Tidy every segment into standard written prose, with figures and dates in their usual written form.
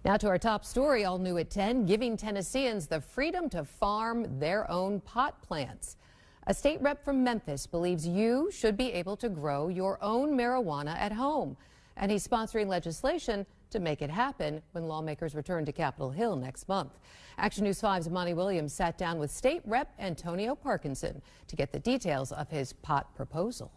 Now to our top story, all new at 10, giving Tennesseans the freedom to farm their own pot plants. A state rep from Memphis believes you should be able to grow your own marijuana at home. And he's sponsoring legislation to make it happen when lawmakers return to Capitol Hill next month. Action News 5's Imani Williams sat down with State Rep Antonio Parkinson to get the details of his pot proposal.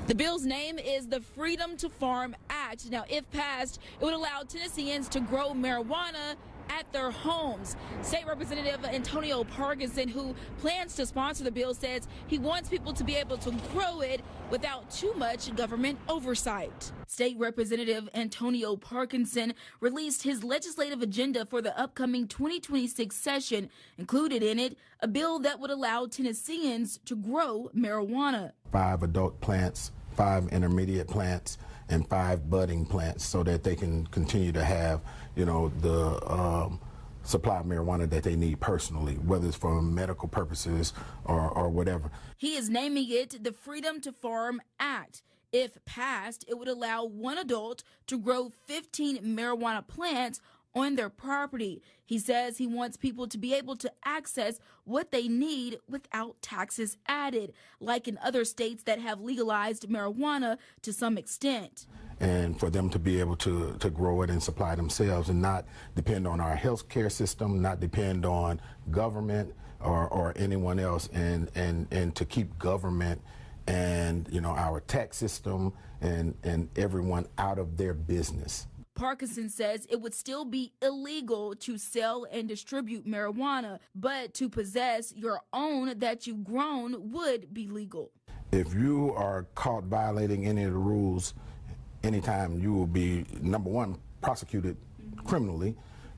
The bill's name is the Freedom to Farm Act. Now, if passed, it would allow Tennesseans to grow marijuana at their homes. State Representative Antonio Parkinson, who plans to sponsor the bill, says he wants people to be able to grow it without too much government oversight. State Representative Antonio Parkinson released his legislative agenda for the upcoming 2026 session. Included in it, a bill that would allow Tennesseans to grow marijuana. 5 adult plants, 5 intermediate plants, and 5 budding plants, so that they can continue to have, the supply of marijuana that they need personally, whether it's for medical purposes or whatever. He is naming it the Freedom to Farm Act. If passed, it would allow one adult to grow 15 marijuana plants on their property. He says he wants people to be able to access what they need without taxes added, like in other states that have legalized marijuana to some extent. And for them to be able to grow it and supply themselves and not depend on our health care system, not depend on government or anyone else, and to keep government and our tax system and everyone out of their business. Parkinson says it would still be illegal to sell and distribute marijuana, but to possess your own that you've grown would be legal. If you are caught violating any of the rules, anytime, you will be, number one, prosecuted criminally.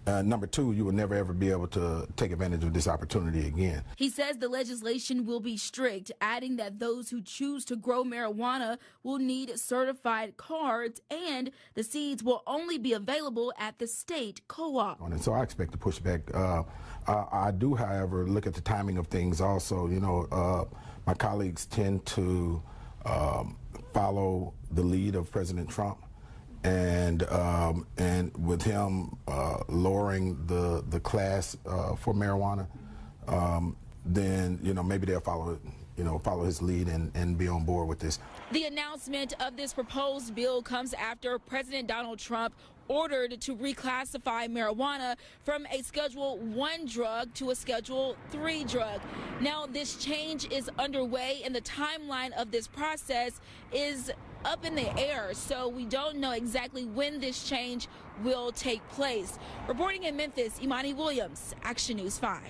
Number two, you will never ever be able to take advantage of this opportunity again. He says the legislation will be strict, adding that those who choose to grow marijuana will need certified cards, and the seeds will only be available at the state co-op. And so I expect to push back. I do, however, look at the timing of things also. My colleagues tend to follow the lead of President Trump. And with him lowering the class for marijuana, then maybe they'll follow his lead and be on board with this. The announcement of this proposed bill comes after President Donald Trump ordered to reclassify marijuana from a Schedule 1 drug to a Schedule 3 drug. Now, this change is underway, and the timeline of this process is up in the air, so we don't know exactly when this change will take place. Reporting in Memphis, Imani Williams, Action News 5.